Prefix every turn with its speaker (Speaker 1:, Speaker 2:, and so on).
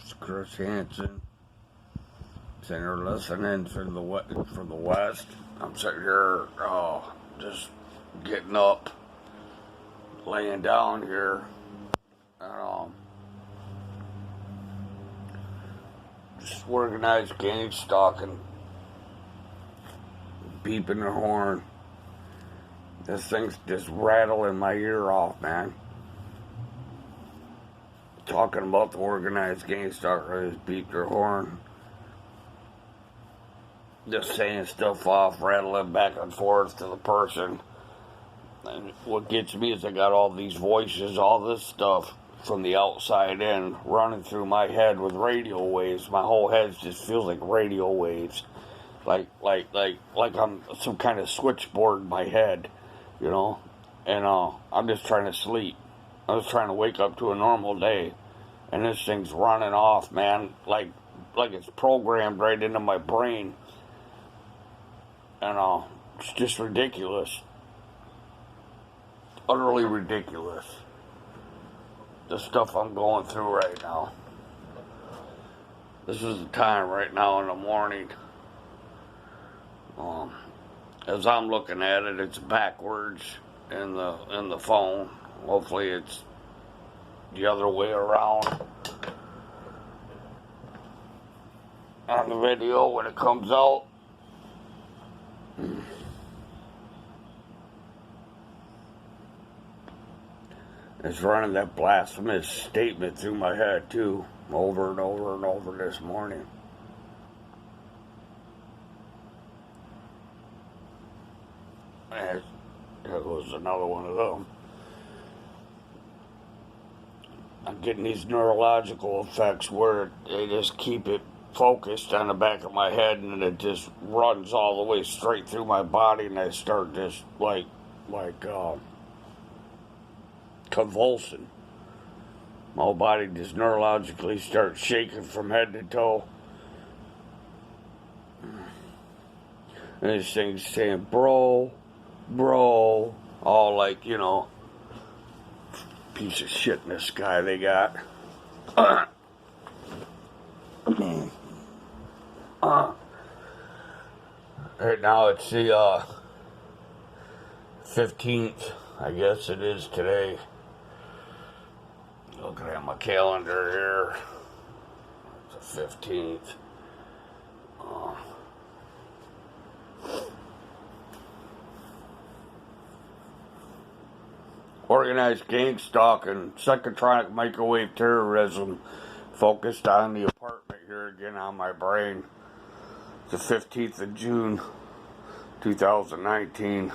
Speaker 1: It's Chris Hansen. Sitting here listening from the west. I'm sitting here, just getting up, laying down here, and just organized gang stalking, beeping the horn. This thing's just rattling my ear off, man. Talking about the organized gang stalker, just beep their horn. Just saying stuff off, rattling back and forth to the person. And what gets me is I got all these voices, all this stuff from the outside in, running through my head with radio waves. My whole head just feels like radio waves. Like I'm some kind of switchboard in my head, you know? And I'm just trying to sleep. I was trying to wake up to a normal day. And this thing's running off, man, like it's programmed right into my brain. And it's just ridiculous. Utterly ridiculous. The stuff I'm going through right now. This is the time right now in the morning. As I'm looking at it, it's backwards in the phone. Hopefully it's the other way around on the video when it comes out. It's running that blasphemous statement through my head too, over and over and over this morning. And it was another one of them. I'm getting these neurological effects where they just keep it focused on the back of my head, and it just runs all the way straight through my body, and I start just like convulsing. My whole body just neurologically starts shaking from head to toe. And this thing's saying, bro, all like, you know, piece of shitness guy they got. Right now it's the 15th, I guess it is today. Looking at my calendar here, it's the 15th. Organized gang stalking, psychotronic microwave terrorism, focused on the apartment here again on my brain. It's the 15th of June, 2019.